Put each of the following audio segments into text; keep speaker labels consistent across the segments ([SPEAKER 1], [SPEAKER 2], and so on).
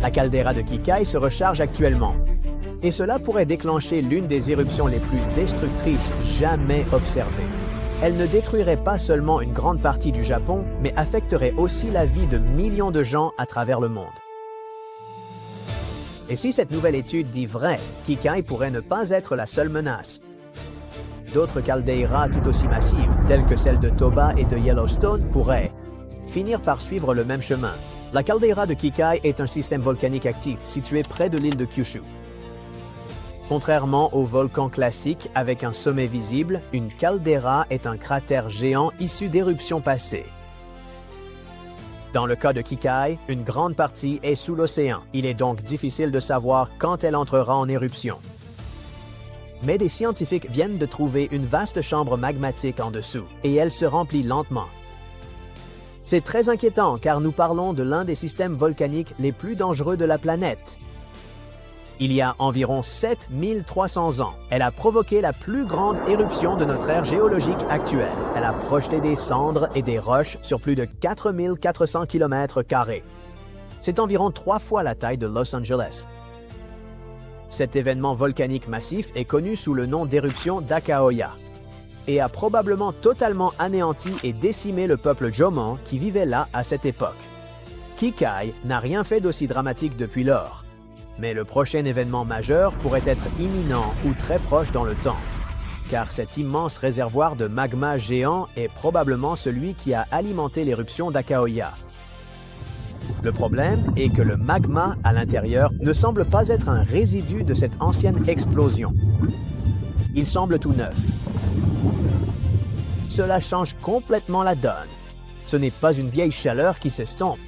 [SPEAKER 1] La caldeira de Kikai se recharge actuellement. Et cela pourrait déclencher l'une des éruptions les plus destructrices jamais observées. Elle ne détruirait pas seulement une grande partie du Japon, mais affecterait aussi la vie de millions de gens à travers le monde. Et si cette nouvelle étude dit vrai, Kikai pourrait ne pas être la seule menace. D'autres caldeiras tout aussi massives, telles que celles de Toba et de Yellowstone, pourraient finir par suivre le même chemin. La caldeira de Kikai est un système volcanique actif situé près de l'île de Kyushu. Contrairement au volcan classique avec un sommet visible, une caldeira est un cratère géant issu d'éruptions passées. Dans le cas de Kikai, une grande partie est sous l'océan. Il est donc difficile de savoir quand elle entrera en éruption. Mais des scientifiques viennent de trouver une vaste chambre magmatique en dessous, et elle se remplit lentement. C'est très inquiétant car nous parlons de l'un des systèmes volcaniques les plus dangereux de la planète. Il y a environ 7300 ans, elle a provoqué la plus grande éruption de notre ère géologique actuelle. Elle a projeté des cendres et des roches sur plus de 4400 km². C'est environ 3 fois la taille de Los Angeles. Cet événement volcanique massif est connu sous le nom d'éruption d'Akaoya et a probablement totalement anéanti et décimé le peuple Jomon qui vivait là à cette époque. Kikai n'a rien fait d'aussi dramatique depuis lors. Mais le prochain événement majeur pourrait être imminent ou très proche dans le temps, car cet immense réservoir de magma géant est probablement celui qui a alimenté l'éruption d'Akaoya. Le problème est que le magma à l'intérieur ne semble pas être un résidu de cette ancienne explosion. Il semble tout neuf. Cela change complètement la donne. Ce n'est pas une vieille chaleur qui s'estompe.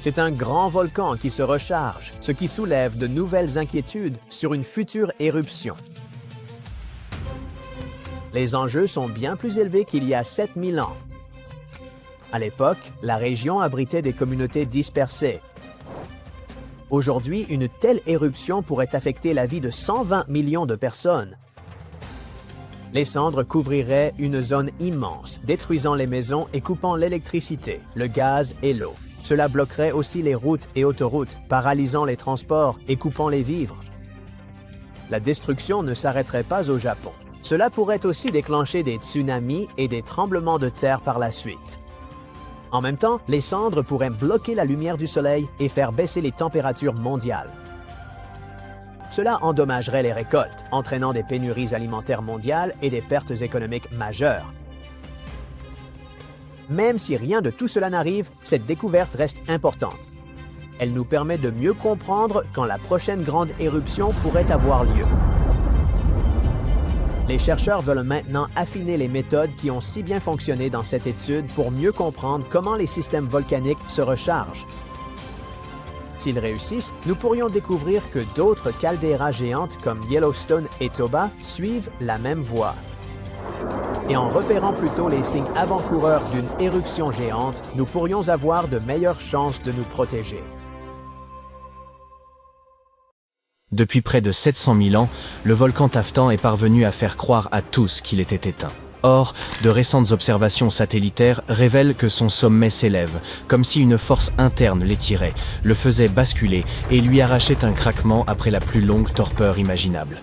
[SPEAKER 1] C'est un grand volcan qui se recharge, ce qui soulève de nouvelles inquiétudes sur une future éruption. Les enjeux sont bien plus élevés qu'il y a 7000 ans. À l'époque, la région abritait des communautés dispersées. Aujourd'hui, une telle éruption pourrait affecter la vie de 120 millions de personnes. Les cendres couvriraient une zone immense, détruisant les maisons et coupant l'électricité, le gaz et l'eau. Cela bloquerait aussi les routes et autoroutes, paralysant les transports et coupant les vivres. La destruction ne s'arrêterait pas au Japon. Cela pourrait aussi déclencher des tsunamis et des tremblements de terre par la suite. En même temps, les cendres pourraient bloquer la lumière du soleil et faire baisser les températures mondiales. Cela endommagerait les récoltes, entraînant des pénuries alimentaires mondiales et des pertes économiques majeures. Même si rien de tout cela n'arrive, cette découverte reste importante. Elle nous permet de mieux comprendre quand la prochaine grande éruption pourrait avoir lieu. Les chercheurs veulent maintenant affiner les méthodes qui ont si bien fonctionné dans cette étude pour mieux comprendre comment les systèmes volcaniques se rechargent. S'ils réussissent, nous pourrions découvrir que d'autres caldeiras géantes comme Yellowstone et Toba suivent la même voie. Et en repérant plutôt les signes avant-coureurs d'une éruption géante, nous pourrions avoir de meilleures chances de nous protéger.
[SPEAKER 2] Depuis près de 700 000 ans, le volcan Taftan est parvenu à faire croire à tous qu'il était éteint. Or, de récentes observations satellitaires révèlent que son sommet s'élève, comme si une force interne l'étirait, le faisait basculer et lui arrachait un craquement après la plus longue torpeur imaginable.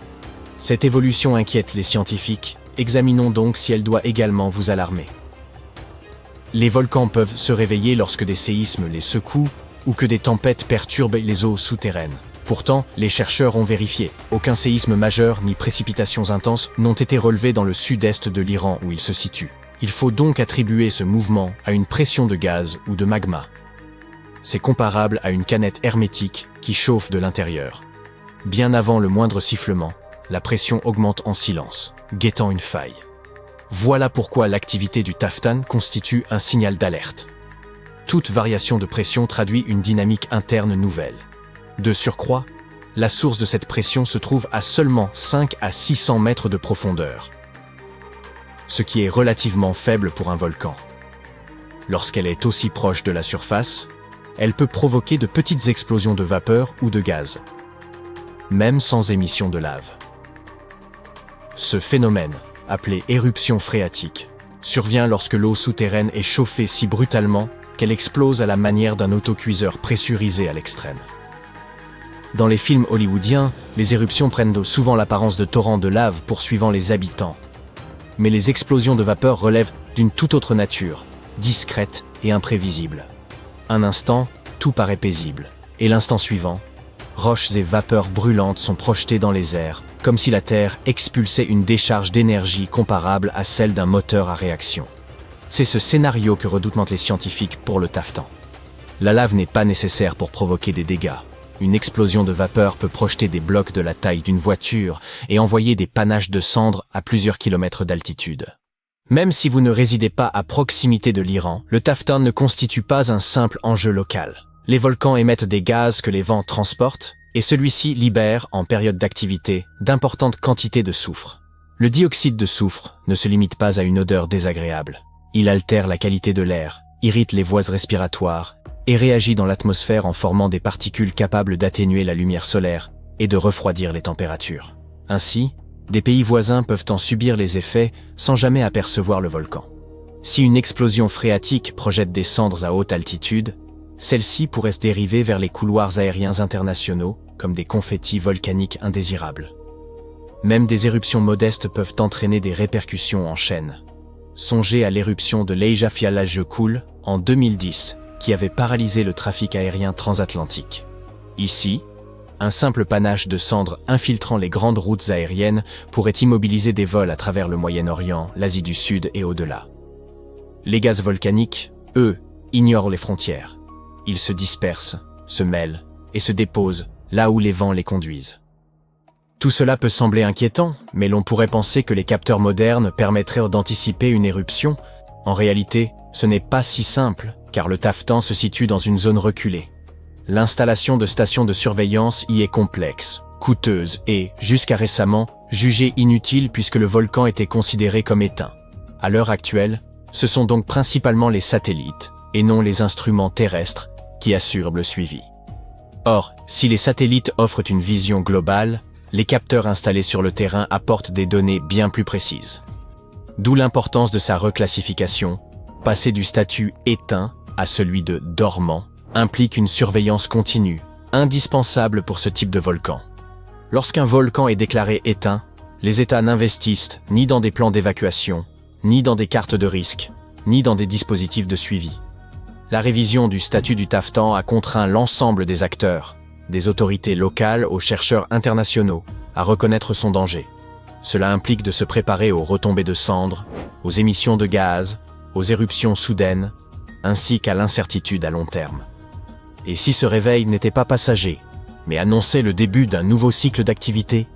[SPEAKER 2] Cette évolution inquiète les scientifiques. Examinons donc si elle doit également vous alarmer. Les volcans peuvent se réveiller lorsque des séismes les secouent ou que des tempêtes perturbent les eaux souterraines. Pourtant, les chercheurs ont vérifié. Aucun séisme majeur ni précipitations intenses n'ont été relevés dans le sud-est de l'Iran où il se situe. Il faut donc attribuer ce mouvement à une pression de gaz ou de magma. C'est comparable à une canette hermétique qui chauffe de l'intérieur. Bien avant le moindre sifflement, la pression augmente en silence, guettant une faille. Voilà pourquoi l'activité du Taftan constitue un signal d'alerte. Toute variation de pression traduit une dynamique interne nouvelle. De surcroît, la source de cette pression se trouve à seulement 5 à 600 mètres de profondeur, ce qui est relativement faible pour un volcan. Lorsqu'elle est aussi proche de la surface, elle peut provoquer de petites explosions de vapeur ou de gaz, même sans émission de lave. Ce phénomène, appelé éruption phréatique, survient lorsque l'eau souterraine est chauffée si brutalement qu'elle explose à la manière d'un autocuiseur pressurisé à l'extrême. Dans les films hollywoodiens, les éruptions prennent souvent l'apparence de torrents de lave poursuivant les habitants. Mais les explosions de vapeur relèvent d'une toute autre nature, discrète et imprévisible. Un instant, tout paraît paisible, et l'instant suivant, roches et vapeurs brûlantes sont projetées dans les airs, comme si la Terre expulsait une décharge d'énergie comparable à celle d'un moteur à réaction. C'est ce scénario que redoutent les scientifiques pour le taffetant. La lave n'est pas nécessaire pour provoquer des dégâts. Une explosion de vapeur peut projeter des blocs de la taille d'une voiture et envoyer des panaches de cendres à plusieurs kilomètres d'altitude. Même si vous ne résidez pas à proximité de l'Iran, le taffetant ne constitue pas un simple enjeu local. Les volcans émettent des gaz que les vents transportent, et celui-ci libère, en période d'activité, d'importantes quantités de soufre. Le dioxyde de soufre ne se limite pas à une odeur désagréable. Il altère la qualité de l'air, irrite les voies respiratoires, et réagit dans l'atmosphère en formant des particules capables d'atténuer la lumière solaire et de refroidir les températures. Ainsi, des pays voisins peuvent en subir les effets sans jamais apercevoir le volcan. Si une explosion phréatique projette des cendres à haute altitude, celles-ci pourraient se dériver vers les couloirs aériens internationaux comme des confettis volcaniques indésirables. Même des éruptions modestes peuvent entraîner des répercussions en chaîne. Songez à l'éruption de l'Eyjafjallajökull en 2010, qui avait paralysé le trafic aérien transatlantique. Ici, un simple panache de cendres infiltrant les grandes routes aériennes pourrait immobiliser des vols à travers le Moyen-Orient, l'Asie du Sud et au-delà. Les gaz volcaniques, eux, ignorent les frontières. Ils se dispersent, se mêlent et se déposent là où les vents les conduisent. Tout cela peut sembler inquiétant, mais l'on pourrait penser que les capteurs modernes permettraient d'anticiper une éruption. En réalité, ce n'est pas si simple, car le taffetant se situe dans une zone reculée. L'installation de stations de surveillance y est complexe, coûteuse et, jusqu'à récemment, jugée inutile puisque le volcan était considéré comme éteint. À l'heure actuelle, ce sont donc principalement les satellites, et non les instruments terrestres, qui assurent le suivi. Or, si les satellites offrent une vision globale, les capteurs installés sur le terrain apportent des données bien plus précises. D'où l'importance de sa reclassification. Passer du statut éteint à celui de dormant implique une surveillance continue, indispensable pour ce type de volcan. Lorsqu'un volcan est déclaré éteint, les États n'investissent ni dans des plans d'évacuation, ni dans des cartes de risque, ni dans des dispositifs de suivi. La révision du statut du taffetant a contraint l'ensemble des acteurs, des autorités locales aux chercheurs internationaux, à reconnaître son danger. Cela implique de se préparer aux retombées de cendres, aux émissions de gaz, aux éruptions soudaines, ainsi qu'à l'incertitude à long terme. Et si ce réveil n'était pas passager, mais annonçait le début d'un nouveau cycle d'activité,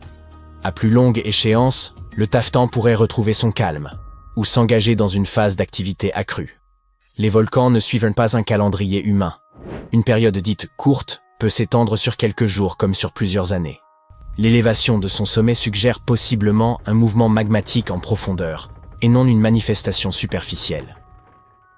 [SPEAKER 2] à plus longue échéance, le taffetant pourrait retrouver son calme, ou s'engager dans une phase d'activité accrue. Les volcans ne suivent pas un calendrier humain. Une période dite courte peut s'étendre sur quelques jours comme sur plusieurs années. L'élévation de son sommet suggère possiblement un mouvement magmatique en profondeur, et non une manifestation superficielle.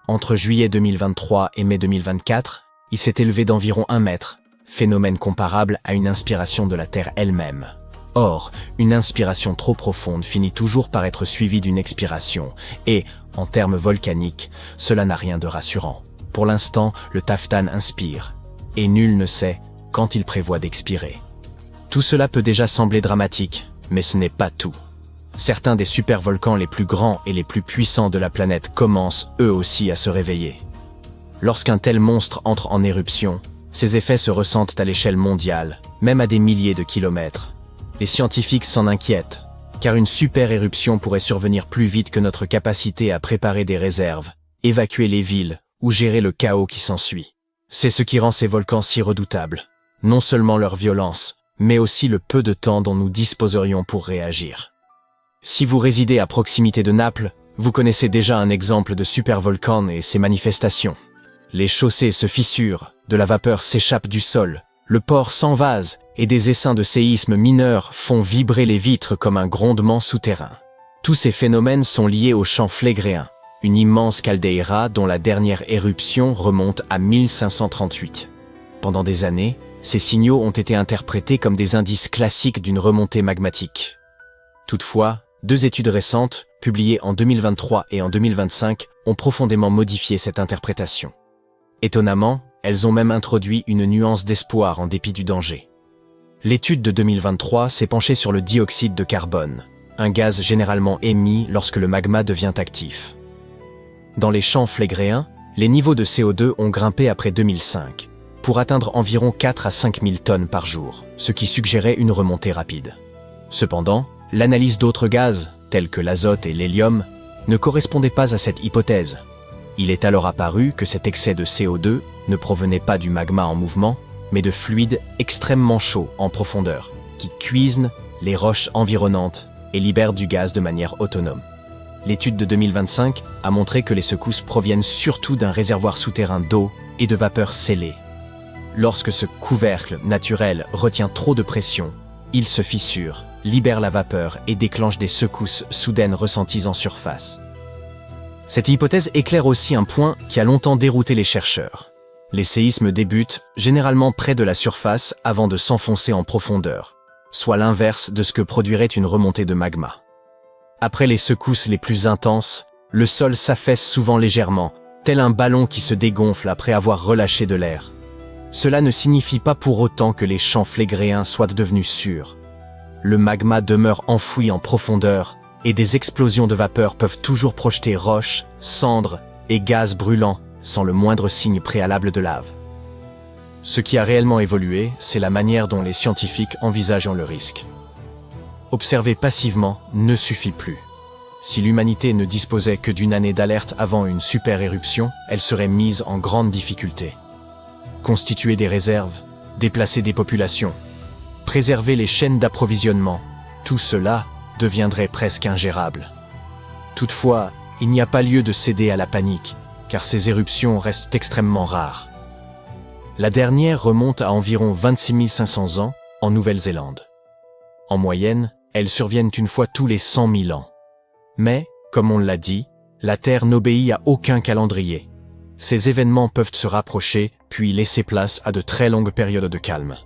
[SPEAKER 2] Entre juillet 2023 et mai 2024, il s'est élevé d'environ 1 mètre, phénomène comparable à une inspiration de la Terre elle-même. Or, une inspiration trop profonde finit toujours par être suivie d'une expiration, et, en termes volcaniques, cela n'a rien de rassurant. Pour l'instant, le taffetan inspire, et nul ne sait quand il prévoit d'expirer. Tout cela peut déjà sembler dramatique, mais ce n'est pas tout. Certains des supervolcans les plus grands et les plus puissants de la planète commencent eux aussi à se réveiller. Lorsqu'un tel monstre entre en éruption, ses effets se ressentent à l'échelle mondiale, même à des milliers de kilomètres. Les scientifiques s'en inquiètent, car une super éruption pourrait survenir plus vite que notre capacité à préparer des réserves, évacuer les villes ou gérer le chaos qui s'ensuit. C'est ce qui rend ces volcans si redoutables, non seulement leur violence, mais aussi le peu de temps dont nous disposerions pour réagir. Si vous résidez à proximité de Naples, vous connaissez déjà un exemple de supervolcan et ses manifestations. Les chaussées se fissurent, de la vapeur s'échappe du sol, le port s'envase et des essaims de séismes mineurs font vibrer les vitres comme un grondement souterrain. Tous ces phénomènes sont liés au champ Phlégraen, une immense caldeira dont la dernière éruption remonte à 1538. Pendant des années, ces signaux ont été interprétés comme des indices classiques d'une remontée magmatique. Toutefois, 2 études récentes, publiées en 2023 et en 2025, ont profondément modifié cette interprétation. Étonnamment, elles ont même introduit une nuance d'espoir en dépit du danger. L'étude de 2023 s'est penchée sur le dioxyde de carbone, un gaz généralement émis lorsque le magma devient actif. Dans les champs flégréens, les niveaux de CO2 ont grimpé après 2005, pour atteindre environ 4 à 5 000 tonnes par jour, ce qui suggérait une remontée rapide. Cependant, l'analyse d'autres gaz, tels que l'azote et l'hélium, ne correspondait pas à cette hypothèse. Il est alors apparu que cet excès de CO2 ne provenait pas du magma en mouvement, mais de fluides extrêmement chauds en profondeur, qui cuisent les roches environnantes et libèrent du gaz de manière autonome. L'étude de 2025 a montré que les secousses proviennent surtout d'un réservoir souterrain d'eau et de vapeur scellée. Lorsque ce couvercle naturel retient trop de pression, il se fissure, libère la vapeur et déclenche des secousses soudaines ressenties en surface. Cette hypothèse éclaire aussi un point qui a longtemps dérouté les chercheurs. Les séismes débutent généralement près de la surface avant de s'enfoncer en profondeur, soit l'inverse de ce que produirait une remontée de magma. Après les secousses les plus intenses, le sol s'affaisse souvent légèrement, tel un ballon qui se dégonfle après avoir relâché de l'air. Cela ne signifie pas pour autant que les champs flégréens soient devenus sûrs. Le magma demeure enfoui en profondeur et des explosions de vapeur peuvent toujours projeter roches, cendres et gaz brûlants sans le moindre signe préalable de lave. Ce qui a réellement évolué, c'est la manière dont les scientifiques envisagent le risque. Observer passivement ne suffit plus. Si l'humanité ne disposait que d'une année d'alerte avant une super éruption, elle serait mise en grande difficulté. Constituer des réserves, déplacer des populations, préserver les chaînes d'approvisionnement, tout cela deviendrait presque ingérable. Toutefois, il n'y a pas lieu de céder à la panique, car ces éruptions restent extrêmement rares. La dernière remonte à environ 26 500 ans en Nouvelle-Zélande. En moyenne, elles surviennent une fois tous les 100 000 ans. Mais, comme on l'a dit, la Terre n'obéit à aucun calendrier. Ces événements peuvent se rapprocher, puis laisser place à de très longues périodes de calme.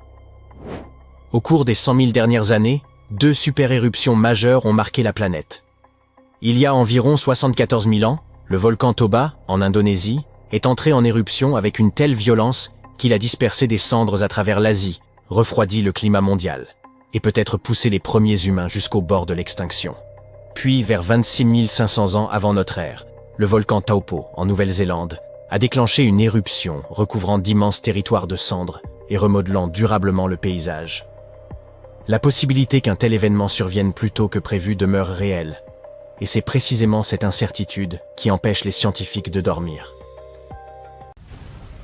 [SPEAKER 2] Au cours des 100 000 dernières années, 2 super-éruptions majeures ont marqué la planète. Il y a environ 74 000 ans, le volcan Toba, en Indonésie, est entré en éruption avec une telle violence qu'il a dispersé des cendres à travers l'Asie, refroidi le climat mondial, et peut-être poussé les premiers humains jusqu'au bord de l'extinction. Puis, vers 26 500 ans avant notre ère, le volcan Taupo, en Nouvelle-Zélande, a déclenché une éruption recouvrant d'immenses territoires de cendres et remodelant durablement le paysage. La possibilité qu'un tel événement survienne plus tôt que prévu demeure réelle, et c'est précisément cette incertitude qui empêche les scientifiques de dormir.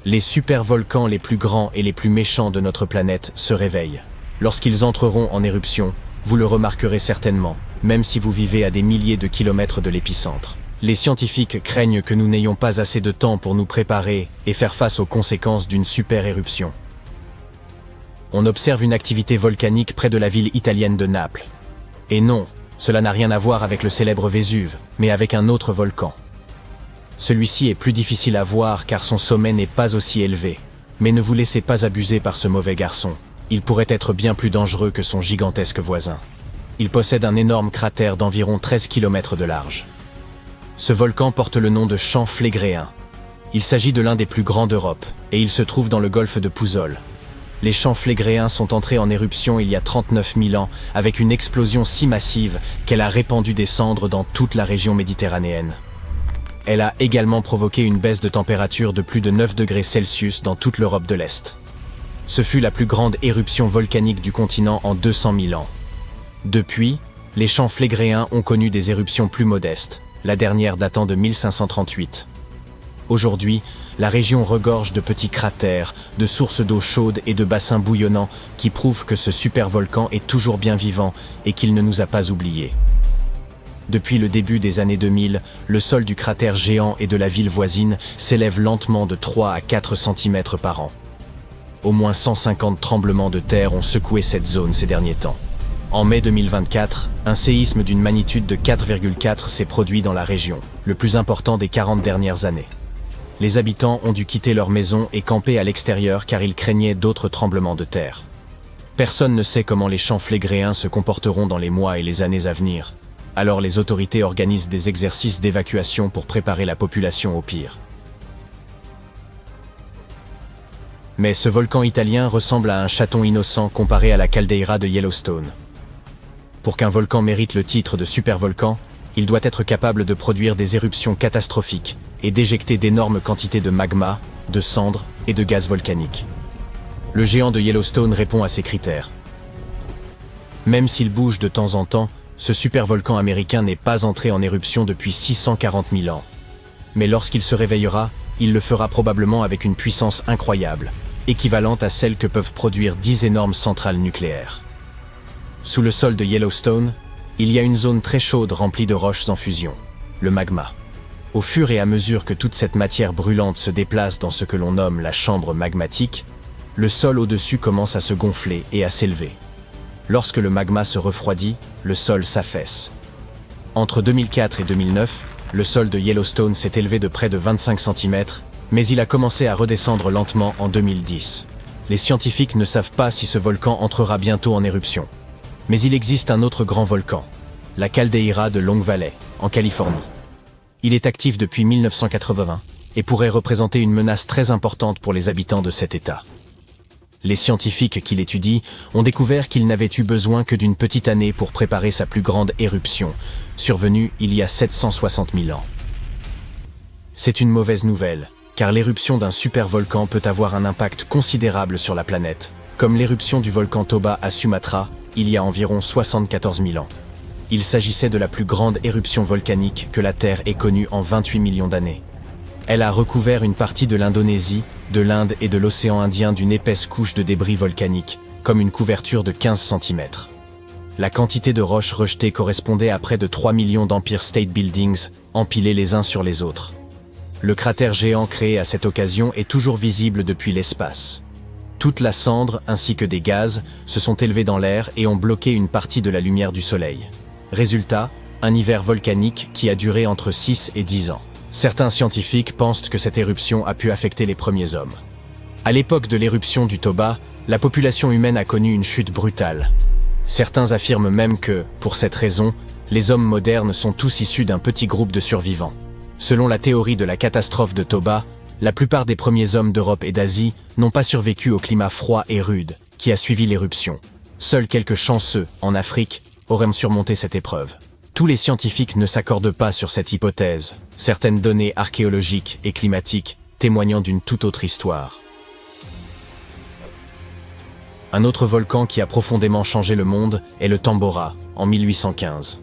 [SPEAKER 2] Les supervolcans les plus grands et les plus méchants de notre planète se réveillent. Lorsqu'ils entreront en éruption, vous le remarquerez certainement, même si vous vivez à des milliers de kilomètres de l'épicentre. Les scientifiques craignent que nous n'ayons pas assez de temps pour nous préparer et faire face aux conséquences d'une super éruption. On observe une activité volcanique près de la ville italienne de Naples. Et non, cela n'a rien à voir avec le célèbre Vésuve, mais avec un autre volcan. Celui-ci est plus difficile à voir car son sommet n'est pas aussi élevé. Mais ne vous laissez pas abuser par ce mauvais garçon. Il pourrait être bien plus dangereux que son gigantesque voisin. Il possède un énorme cratère d'environ 13 km de large. Ce volcan porte le nom de champ flégréen. Il s'agit de l'un des plus grands d'Europe, et il se trouve dans le golfe de Pouzzoles. Les champs flégréens sont entrés en éruption il y a 39 000 ans, avec une explosion si massive qu'elle a répandu des cendres dans toute la région méditerranéenne. Elle a également provoqué une baisse de température de plus de 9 degrés Celsius dans toute l'Europe de l'Est. Ce fut la plus grande éruption volcanique du continent en 200 000 ans. Depuis, les champs flégréens ont connu des éruptions plus modestes, la dernière datant de 1538. Aujourd'hui, la région regorge de petits cratères, de sources d'eau chaude et de bassins bouillonnants qui prouvent que ce supervolcan est toujours bien vivant et qu'il ne nous a pas oubliés. Depuis le début des années 2000, le sol du cratère géant et de la ville voisine s'élève lentement de 3 à 4 cm par an. Au moins 150 tremblements de terre ont secoué cette zone ces derniers temps. En mai 2024, un séisme d'une magnitude de 4,4 s'est produit dans la région, le plus important des 40 dernières années. Les habitants ont dû quitter leur maison et camper à l'extérieur car ils craignaient d'autres tremblements de terre. Personne ne sait comment les champs flégréens se comporteront dans les mois et les années à venir. Alors les autorités organisent des exercices d'évacuation pour préparer la population au pire. Mais ce volcan italien ressemble à un chaton innocent comparé à la caldeira de Yellowstone. Pour qu'un volcan mérite le titre de supervolcan, il doit être capable de produire des éruptions catastrophiques et d'éjecter d'énormes quantités de magma, de cendres et de gaz volcaniques. Le géant de Yellowstone répond à ces critères. Même s'il bouge de temps en temps, ce supervolcan américain n'est pas entré en éruption depuis 640 000 ans. Mais lorsqu'il se réveillera, il le fera probablement avec une puissance incroyable, équivalente à celle que peuvent produire 10 énormes centrales nucléaires. Sous le sol de Yellowstone, il y a une zone très chaude remplie de roches en fusion, le magma. Au fur et à mesure que toute cette matière brûlante se déplace dans ce que l'on nomme la chambre magmatique, le sol au-dessus commence à se gonfler et à s'élever. Lorsque le magma se refroidit, le sol s'affaisse. Entre 2004 et 2009, le sol de Yellowstone s'est élevé de près de 25 cm, mais il a commencé à redescendre lentement en 2010. Les scientifiques ne savent pas si ce volcan entrera bientôt en éruption. Mais il existe un autre grand volcan, la caldeira de Long Valley, en Californie. Il est actif depuis 1980 et pourrait représenter une menace très importante pour les habitants de cet État. Les scientifiques qui l'étudient ont découvert qu'il n'avait eu besoin que d'une petite année pour préparer sa plus grande éruption, survenue il y a 760 000 ans. C'est une mauvaise nouvelle, car l'éruption d'un supervolcan peut avoir un impact considérable sur la planète, comme l'éruption du volcan Toba à Sumatra, il y a environ 74 000 ans. Il s'agissait de la plus grande éruption volcanique que la Terre ait connue en 28 millions d'années. Elle a recouvert une partie de l'Indonésie, de l'Inde et de l'océan Indien d'une épaisse couche de débris volcaniques, comme une couverture de 15 cm. La quantité de roches rejetées correspondait à près de 3 millions d'Empire State Buildings, empilés les uns sur les autres. Le cratère géant créé à cette occasion est toujours visible depuis l'espace. Toute la cendre ainsi que des gaz se sont élevés dans l'air et ont bloqué une partie de la lumière du Soleil. Résultat, un hiver volcanique qui a duré entre 6 et 10 ans. Certains scientifiques pensent que cette éruption a pu affecter les premiers hommes. À l'époque de l'éruption du Toba, la population humaine a connu une chute brutale. Certains affirment même que, pour cette raison, les hommes modernes sont tous issus d'un petit groupe de survivants. Selon la théorie de la catastrophe de Toba, la plupart des premiers hommes d'Europe et d'Asie n'ont pas survécu au climat froid et rude qui a suivi l'éruption. Seuls quelques chanceux, en Afrique, auraient surmonté cette épreuve. Tous les scientifiques ne s'accordent pas sur cette hypothèse, certaines données archéologiques et climatiques témoignant d'une toute autre histoire. Un autre volcan qui a profondément changé le monde est le Tambora, en 1815.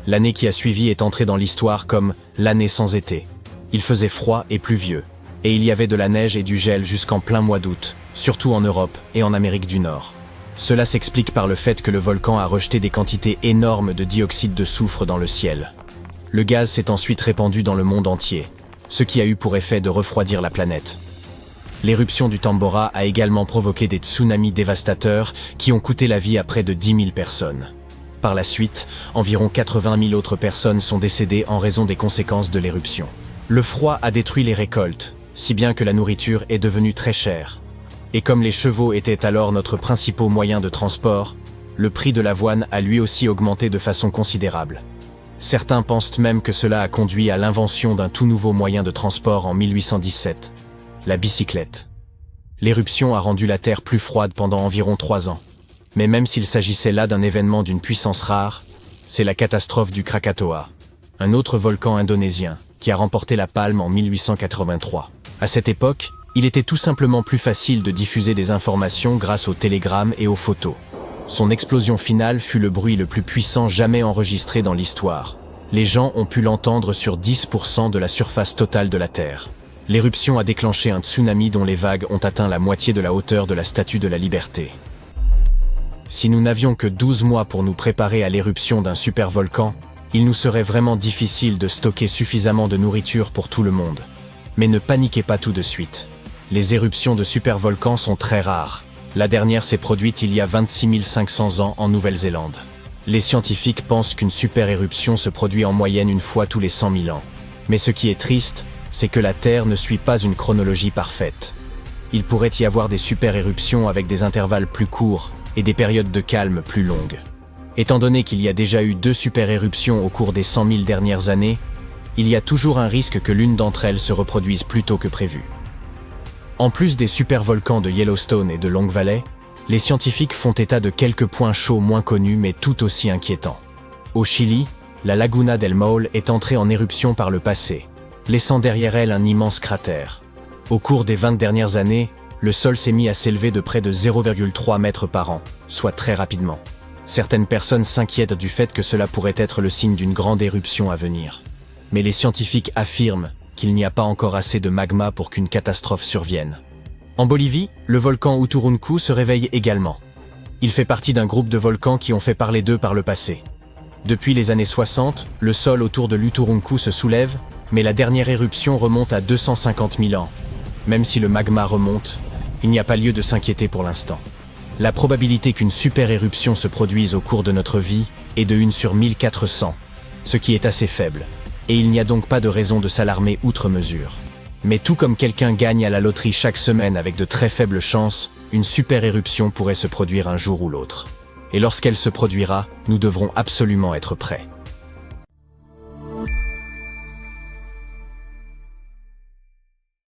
[SPEAKER 2] L'année qui a suivi est entrée dans l'histoire comme l'année sans été. Il faisait froid et pluvieux, et il y avait de la neige et du gel jusqu'en plein mois d'août, surtout en Europe et en Amérique du Nord. Cela s'explique par le fait que le volcan a rejeté des quantités énormes de dioxyde de soufre dans le ciel. Le gaz s'est ensuite répandu dans le monde entier, ce qui a eu pour effet de refroidir la planète. L'éruption du Tambora a également provoqué des tsunamis dévastateurs qui ont coûté la vie à près de 10 000 personnes. Par la suite, environ 80 000 autres personnes sont décédées en raison des conséquences de l'éruption. Le froid a détruit les récoltes, si bien que la nourriture est devenue très chère. Et comme les chevaux étaient alors notre principal moyen de transport, le prix de l'avoine a lui aussi augmenté de façon considérable. Certains pensent même que cela a conduit à l'invention d'un tout nouveau moyen de transport en 1817, la bicyclette. L'éruption a rendu la Terre plus froide pendant environ 3 ans. Mais même s'il s'agissait là d'un événement d'une puissance rare, c'est la catastrophe du Krakatoa, un autre volcan indonésien, qui a remporté la palme en 1883. À cette époque, il était tout simplement plus facile de diffuser des informations grâce aux télégrammes et aux photos. Son explosion finale fut le bruit le plus puissant jamais enregistré dans l'histoire. Les gens ont pu l'entendre sur 10% de la surface totale de la Terre. L'éruption a déclenché un tsunami dont les vagues ont atteint la moitié de la hauteur de la Statue de la Liberté. Si nous n'avions que 12 mois pour nous préparer à l'éruption d'un supervolcan, il nous serait vraiment difficile de stocker suffisamment de nourriture pour tout le monde. Mais ne paniquez pas tout de suite. Les éruptions de supervolcans sont très rares. La dernière s'est produite il y a 26 500 ans en Nouvelle-Zélande. Les scientifiques pensent qu'une super-éruption se produit en moyenne une fois tous les 100 000 ans. Mais ce qui est triste, c'est que la Terre ne suit pas une chronologie parfaite. Il pourrait y avoir des super-éruptions avec des intervalles plus courts et des périodes de calme plus longues. Étant donné qu'il y a déjà eu 2 super-éruptions au cours des 100 000 dernières années, il y a toujours un risque que l'une d'entre elles se reproduise plus tôt que prévu. En plus des supervolcans de Yellowstone et de Long Valley, les scientifiques font état de quelques points chauds moins connus mais tout aussi inquiétants. Au Chili, la Laguna del Maule est entrée en éruption par le passé, laissant derrière elle un immense cratère. Au cours des 20 dernières années, le sol s'est mis à s'élever de près de 0,3 mètres par an, soit très rapidement. Certaines personnes s'inquiètent du fait que cela pourrait être le signe d'une grande éruption à venir. Mais les scientifiques affirment qu'il n'y a pas encore assez de magma pour qu'une catastrophe survienne. En Bolivie, le volcan Uturuncu se réveille également. Il fait partie d'un groupe de volcans qui ont fait parler d'eux par le passé. Depuis les années 60, le sol autour de l'Uturuncu se soulève, mais la dernière éruption remonte à 250 000 ans. Même si le magma remonte, il n'y a pas lieu de s'inquiéter pour l'instant. La probabilité qu'une super éruption se produise au cours de notre vie est de 1 sur 1400, ce qui est assez faible, et il n'y a donc pas de raison de s'alarmer outre mesure. Mais tout comme quelqu'un gagne à la loterie chaque semaine avec de très faibles chances, une super éruption pourrait se produire un jour ou l'autre. Et lorsqu'elle se produira, nous devrons absolument être prêts.